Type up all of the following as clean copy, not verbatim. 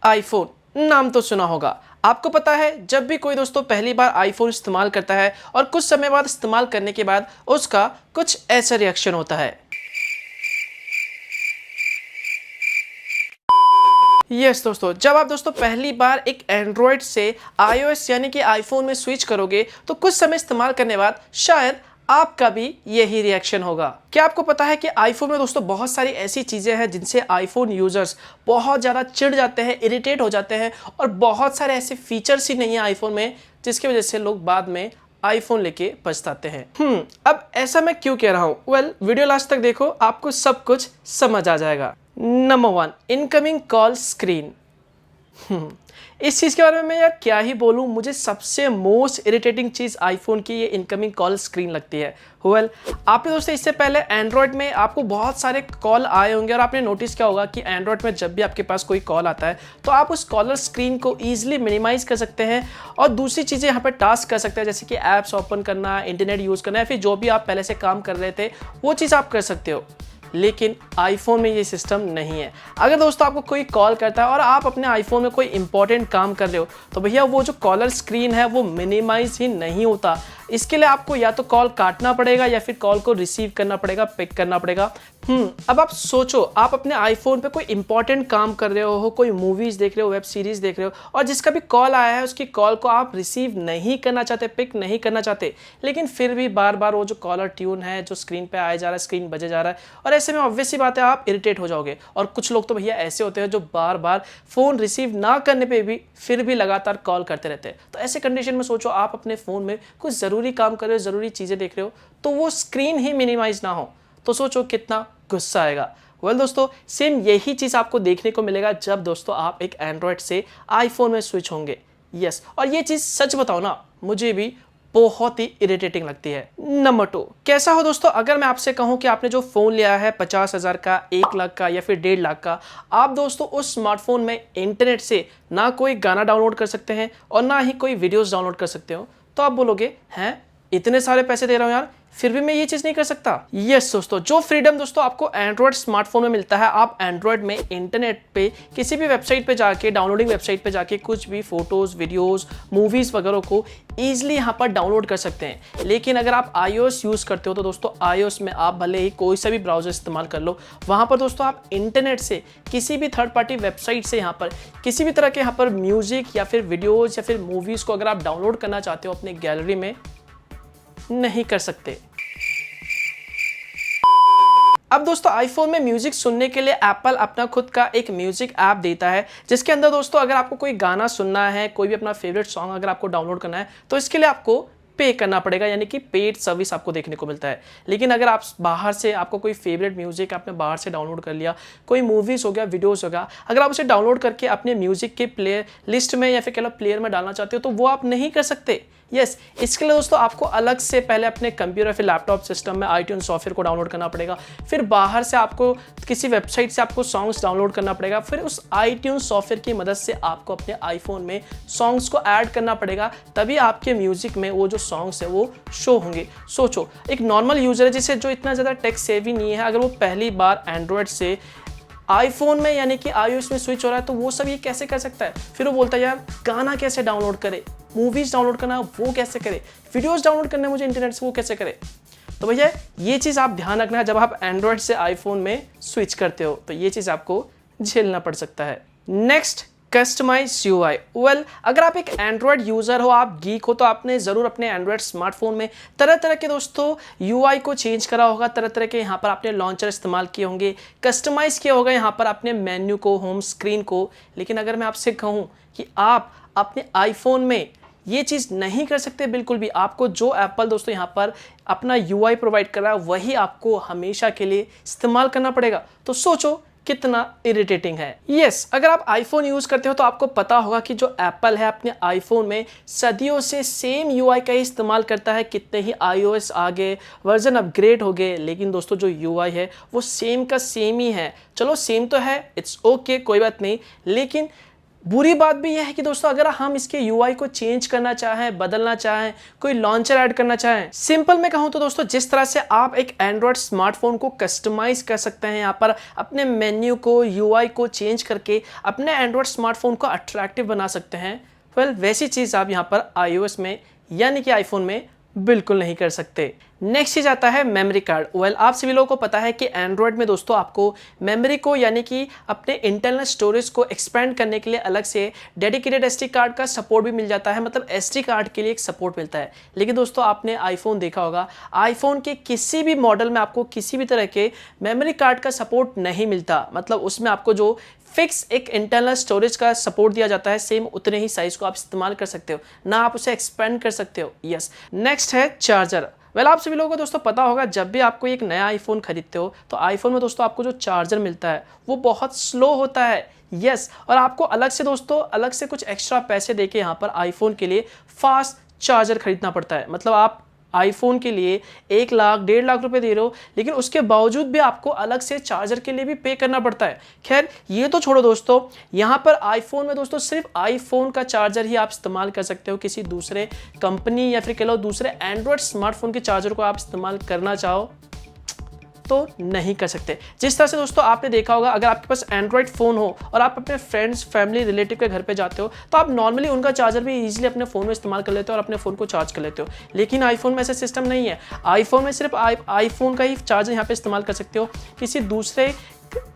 IPhone नाम तो सुना होगा। आपको पता है जब भी कोई दोस्तों पहली बार आईफोन इस्तेमाल करता है और कुछ समय बाद इस्तेमाल करने के बाद उसका कुछ ऐसा रिएक्शन होता है। यस दोस्तों, जब आप दोस्तों पहली बार एक एंड्रॉयड से iOS यानी कि आईफोन में स्विच करोगे तो कुछ समय इस्तेमाल करने बाद शायद आपका भी यही रिएक्शन होगा। क्या आपको पता है कि आईफोन में दोस्तों बहुत सारी ऐसी चीजें हैं जिनसे आईफोन यूजर्स बहुत ज्यादा चिढ़ जाते हैं, इरिटेट हो जाते हैं और बहुत सारे ऐसे फीचर्स ही नहीं है आईफोन में जिसकी वजह से लोग बाद में आईफोन लेके पछताते हैं। अब ऐसा मैं क्यों कह रहा हूं? वीडियो लास्ट तक देखो, आपको सब कुछ समझ आ जाएगा। Number 1, incoming call screen. इस चीज़ के बारे में मैं यार क्या ही बोलूँ, मुझे सबसे मोस्ट इरिटेटिंग चीज़ आईफोन की ये इनकमिंग कॉल स्क्रीन लगती है। आपने दोस्तों इससे पहले एंड्रॉयड में आपको बहुत सारे कॉल आए होंगे और आपने नोटिस किया होगा कि एंड्रॉयड में जब भी आपके पास कोई कॉल आता है तो आप उस कॉलर स्क्रीन को ईजिली मिनिमाइज कर सकते हैं और दूसरी चीज़ें यहाँ पर टास्क कर सकते हैं, जैसे कि ऐप्स ओपन करना, इंटरनेट यूज़ करना या फिर जो भी आप पहले से काम कर रहे थे वो चीज़ आप कर सकते हो। लेकिन आईफोन में ये सिस्टम नहीं है। अगर दोस्तों आपको कोई कॉल करता है और आप अपने आईफोन में कोई इंपॉर्टेंट काम कर रहे हो तो भैया वो जो कॉलर स्क्रीन है वो मिनिमाइज ही नहीं होता। इसके लिए आपको या तो कॉल काटना पड़ेगा या फिर कॉल को रिसीव करना पड़ेगा, पिक करना पड़ेगा। अब आप सोचो, आप अपने आईफोन पे कोई इंपॉर्टेंट काम कर रहे हो, कोई मूवीज देख रहे हो, वेब सीरीज देख रहे हो और जिसका भी कॉल आया है उसकी कॉल को आप रिसीव नहीं करना चाहते, पिक नहीं करना चाहते, लेकिन फिर भी बार बार वो जो कॉलर ट्यून है जो स्क्रीन पे आया जा रहा है, स्क्रीन बजे जा रहा है और ऐसे में ऑब्वियस सी बात है आप इरिटेट हो जाओगे। और कुछ लोग तो भैया ऐसे होते हैं जो बार बार फोन रिसीव ना करने पे भी फिर भी लगातार कॉल करते रहते हैं। तो ऐसे कंडीशन में सोचो आप अपने फोन में कुछ जरूरी काम कर रहे हो, जरूरी चीजें देख रहे हो तो वो स्क्रीन ही मिनिमाइज ना हो तो सोचो कितना गुस्सा आएगा। दोस्तों सेम यही चीज आपको देखने को मिलेगा जब दोस्तों आप एक एंड्रॉयड से आईफोन में स्विच होंगे। यस, और ये चीज सच बताओ ना, मुझे भी बहुत ही इरिटेटिंग लगती है। नंबर 2, कैसा हो दोस्तों अगर मैं आपसे कहूं कि आपने जो फोन लिया है 50,000 का, 1 लाख का या फिर 1.5 लाख का, आप दोस्तों उस स्मार्टफोन में इंटरनेट से ना कोई गाना डाउनलोड कर सकते हैं और ना ही कोई वीडियोस डाउनलोड कर सकते हो, तो आप बोलोगे हैं इतने सारे पैसे दे रहा हूं यार फिर भी मैं ये चीज नहीं कर सकता। यस दोस्तों, जो फ्रीडम दोस्तों आपको एंड्रॉयड स्मार्टफोन में मिलता है, आप एंड्रॉयड में इंटरनेट पे किसी भी वेबसाइट पे जाके, डाउनलोडिंग वेबसाइट पे जाके कुछ भी फोटोज, वीडियोस, मूवीज वगैरह को ईजिली यहाँ पर डाउनलोड कर सकते हैं। लेकिन अगर आप iOS यूज करते हो तो दोस्तों iOS में आप भले ही कोई सा भी ब्राउजर इस्तेमाल कर लो, वहां पर दोस्तों आप इंटरनेट से किसी भी थर्ड पार्टी वेबसाइट से यहाँ पर किसी भी तरह के यहाँ पर म्यूजिक या फिर वीडियोज या फिर मूवीज को अगर आप डाउनलोड करना चाहते हो अपने गैलरी में, नहीं कर सकते। अब दोस्तों आईफोन में म्यूजिक सुनने के लिए एप्पल अपना खुद का एक म्यूजिक ऐप देता है जिसके अंदर दोस्तों अगर आपको कोई गाना सुनना है, कोई भी अपना फेवरेट सॉन्ग अगर आपको डाउनलोड करना है तो इसके लिए आपको पे करना पड़ेगा, यानी कि पेड सर्विस आपको देखने को मिलता है। लेकिन अगर आप बाहर से, आपको कोई फेवरेट म्यूजिक आपने बाहर से डाउनलोड कर लिया, कोई मूवीज हो गया, वीडियोस हो गया, अगर आप उसे डाउनलोड करके अपने म्यूजिक के प्लेयर लिस्ट में या फिर कह लो प्लेयर में डालना चाहते हो तो वो आप नहीं कर सकते। यस, इसके लिए दोस्तों आपको अलग से पहले अपने कंप्यूटर फिर लैपटॉप सिस्टम में iTunes सॉफ्टवेयर को डाउनलोड करना पड़ेगा, फिर बाहर से आपको किसी वेबसाइट से आपको सॉन्ग्स डाउनलोड करना पड़ेगा, फिर उस iTunes सॉफ्टवेयर की मदद से आपको अपने आईफोन में सॉन्ग्स को ऐड करना पड़ेगा, तभी आपके म्यूजिक में वो जो सॉन्ग्स है वो शो होंगे। सोचो एक नॉर्मल यूजर है जिसे जो इतना ज़्यादा टेक सेवी नहीं है, अगर वो पहली बार एंड्रॉयड से आईफोन में यानी कि iOS में स्विच हो रहा है तो वो सब ये कैसे कर सकता है? फिर वो बोलता है यार गाना कैसे डाउनलोड करे, मूवीज डाउनलोड करना वो कैसे करे, वीडियोस डाउनलोड करना मुझे इंटरनेट से वो कैसे करे। तो भैया ये चीज़ आप ध्यान रखना, जब आप एंड्रॉयड से आईफोन में स्विच करते हो तो ये चीज़ आपको झेलना पड़ सकता है। Next, customize UI। अगर आप एक एंड्रॉयड यूज़र हो, आप गीक हो, तो आपने ज़रूर अपने एंड्रॉयड स्मार्टफोन में तरह तरह के दोस्तों UI को चेंज करा होगा, तरह तरह के यहाँ पर आपने लॉन्चर इस्तेमाल किए होंगे, कस्टमाइज़ किया होगा यहाँ पर अपने मेन्यू को, होम स्क्रीन को। लेकिन अगर मैं आपसे कहूँ कि आप अपने आईफोन में ये चीज़ नहीं कर सकते बिल्कुल भी, आपको जो एप्पल दोस्तों यहाँ पर अपना UI प्रोवाइड कर रहा है वही आपको हमेशा के लिए इस्तेमाल करना पड़ेगा, तो सोचो कितना इरिटेटिंग है। यस, अगर आप आईफोन यूज करते हो तो आपको पता होगा कि जो एप्पल है अपने आईफोन में सदियों से सेम UI का ही इस्तेमाल करता है। कितने ही iOS आ गए, वर्जन अपग्रेड हो गए, लेकिन दोस्तों जो UI है वो सेम का सेम ही है। चलो सेम तो है, इट्स ओके, कोई बात नहीं, लेकिन बुरी बात भी यह है कि दोस्तों अगर हम इसके यूआई को चेंज करना चाहें, बदलना चाहें, कोई लॉन्चर ऐड करना चाहें, सिंपल में कहूं तो दोस्तों जिस तरह से आप एक एंड्रॉयड स्मार्टफोन को कस्टमाइज कर सकते हैं, यहाँ पर अपने मेन्यू को, यूआई को चेंज करके अपने एंड्रॉयड स्मार्टफोन को अट्रैक्टिव बना सकते हैं, वैसी चीज़ आप यहाँ पर iOS में यानी कि आईफोन में बिल्कुल नहीं कर सकते। नेक्स्ट चीज आता है मेमोरी कार्ड। आप सभी लोगों को पता है कि एंड्रॉयड में दोस्तों आपको मेमोरी को यानी कि अपने इंटरनल स्टोरेज को एक्सपेंड करने के लिए अलग से डेडिकेटेड एसडी कार्ड का सपोर्ट भी मिल जाता है, मतलब एसडी कार्ड के लिए एक सपोर्ट मिलता है। लेकिन दोस्तों आपने आईफोन देखा होगा, आईफोन के किसी भी मॉडल में आपको किसी भी तरह के मेमोरी कार्ड का सपोर्ट नहीं मिलता, मतलब उसमें आपको जो फिक्स एक इंटरनल स्टोरेज का सपोर्ट दिया जाता है, सेम उतने ही साइज को आप इस्तेमाल कर सकते हो, ना आप उसे एक्सपेंड कर सकते हो। यस, नेक्स्ट है चार्जर। आप सभी लोगों को दोस्तों पता होगा, जब भी आपको एक नया आईफोन खरीदते हो तो आईफोन में दोस्तों आपको जो चार्जर मिलता है वो बहुत स्लो होता है। यस, और आपको अलग से दोस्तों अलग से कुछ एक्स्ट्रा पैसे देके यहाँ पर आईफोन के लिए फास्ट चार्जर खरीदना पड़ता है। मतलब आप आईफोन के लिए 1 लाख 1.5 लाख रुपए दे रहे हो, लेकिन उसके बावजूद भी आपको अलग से चार्जर के लिए भी पे करना पड़ता है। खैर ये तो छोड़ो दोस्तों, यहाँ पर आईफोन में दोस्तों सिर्फ आईफोन का चार्जर ही आप इस्तेमाल कर सकते हो। किसी दूसरे कंपनी या फिर कह लो दूसरे एंड्रॉयड स्मार्टफोन के चार्जर को आप इस्तेमाल करना चाहो तो नहीं कर सकते। जिस तरह से दोस्तों आपने देखा होगा, अगर आपके पास एंड्रॉयड फ़ोन हो और आप अपने फ्रेंड्स, फैमिली, रिलेटिव के घर पे जाते हो तो आप नॉर्मली उनका चार्जर भी इजीली अपने फ़ोन में इस्तेमाल कर लेते हो और अपने फ़ोन को चार्ज कर लेते हो। लेकिन आईफोन में ऐसा सिस्टम नहीं है। आईफोन में सिर्फ आईफोन का ही चार्जर यहाँ पे इस्तेमाल कर सकते हो। किसी दूसरे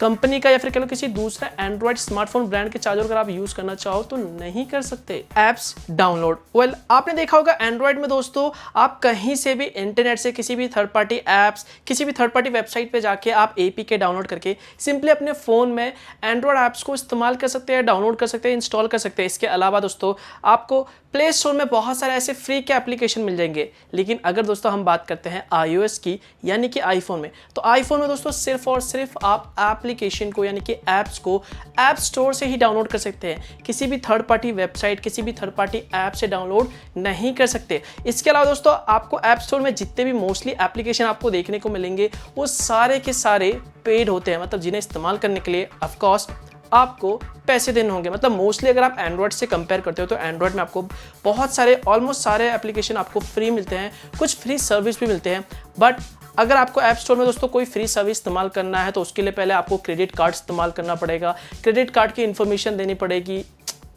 कंपनी का या फिर कह लो किसी दूसरा एंड्रॉयड स्मार्टफोन ब्रांड के चार्जर अगर आप यूज करना चाहो तो नहीं कर सकते। Apps download. आपने देखा होगा एंड्रॉयड में दोस्तों आप कहीं से भी इंटरनेट से किसी भी थर्ड पार्टी एप्स, किसी भी थर्ड पार्टी वेबसाइट पे जाके आप एपीके डाउनलोड करके सिंपली अपने फोन में एंड्रॉयड ऐप्स को इस्तेमाल कर सकते हैं, डाउनलोड कर सकते हैं, इंस्टॉल कर सकते हैं। इसके अलावा दोस्तों आपको प्ले स्टोर में बहुत सारे ऐसे फ्री के एप्लीकेशन मिल जाएंगे। लेकिन अगर दोस्तों हम बात करते हैं iOS की यानी कि आईफोन में, तो आईफोन में दोस्तों सिर्फ और सिर्फ आप एप्लीकेशन को यानी कि ऐप्स को ऐप स्टोर से ही डाउनलोड कर सकते हैं। किसी भी थर्ड पार्टी वेबसाइट, किसी भी थर्ड पार्टी ऐप से डाउनलोड नहीं कर सकते। इसके अलावा दोस्तों आपको ऐप स्टोर में जितने भी मोस्टली एप्लीकेशन आपको देखने को मिलेंगे वो सारे के सारे पेड होते हैं, मतलब जिन्हें इस्तेमाल करने के लिए ऑफकोर्स आपको पैसे देने होंगे। मतलब मोस्टली अगर आप एंड्रॉयड से कंपेयर करते हो तो एंड्रॉयड में आपको बहुत सारे, ऑलमोस्ट सारे एप्लीकेशन आपको फ्री मिलते हैं, कुछ फ्री सर्विस भी मिलते हैं। बट अगर आपको ऐप स्टोर में दोस्तों कोई फ्री सर्विस इस्तेमाल करना है तो उसके लिए पहले आपको क्रेडिट कार्ड इस्तेमाल करना पड़ेगा, क्रेडिट कार्ड की इन्फॉर्मेशन देनी पड़ेगी।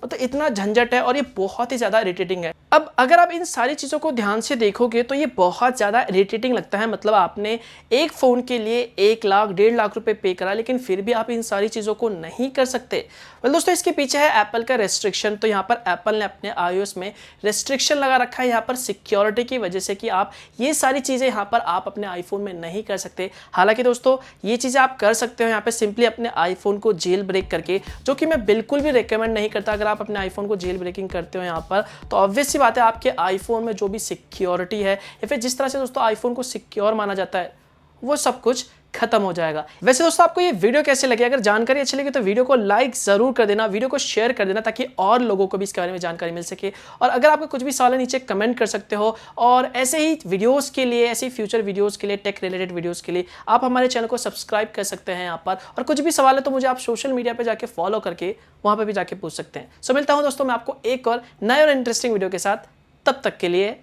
तो इतना झंझट है और ये बहुत ही ज़्यादा इरिटेटिंग है। अब अगर आप इन सारी चीज़ों को ध्यान से देखोगे तो ये बहुत ज़्यादा इरिटेटिंग लगता है। मतलब आपने एक फ़ोन के लिए 1 लाख 1.5 लाख रुपए पे करा, लेकिन फिर भी आप इन सारी चीज़ों को नहीं कर सकते। दोस्तों इसके पीछे है एप्पल का रेस्ट्रिक्शन। तो यहाँ पर एप्पल ने अपने iOS में रेस्ट्रिक्शन लगा रखा है यहाँ पर सिक्योरिटी की वजह से, कि आप ये सारी चीज़ें यहाँ पर आप अपने आईफोन में नहीं कर सकते। हालांकि दोस्तों ये चीज़ें आप कर सकते हो यहाँ पे सिंपली अपने आईफोन को जेल ब्रेक करके, जो कि मैं बिल्कुल भी रिकमेंड नहीं करता। अगर आप अपने आईफोन को जेल ब्रेकिंग करते हो यहाँ पर तो ऑब्वियस सी बात है आपके आईफोन में जो भी सिक्योरिटी है या फिर जिस तरह से दोस्तों आईफोन को सिक्योर माना जाता है वो सब कुछ खत्म हो जाएगा। वैसे दोस्तों आपको ये वीडियो कैसे लगे? अगर जानकारी अच्छी लगी तो वीडियो को लाइक जरूर कर देना, वीडियो को शेयर कर देना ताकि और लोगों को भी इसके बारे में जानकारी मिल सके। और अगर आपको कुछ भी सवाल है नीचे कमेंट कर सकते हो। और ऐसे ही वीडियोस के लिए, ऐसे ही फ्यूचर वीडियोस के लिए, टेक रिलेटेड वीडियोस के लिए आप हमारे चैनल को सब्सक्राइब कर सकते हैं यहाँ पर। और कुछ भी सवाल है तो मुझे आप सोशल मीडिया पर जाके फॉलो करके वहाँ पर भी जाके पूछ सकते हैं। सो मिलता हूँ दोस्तों मैं आपको एक और नए और इंटरेस्टिंग वीडियो के साथ। तब तक के लिए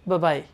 बाय बाय।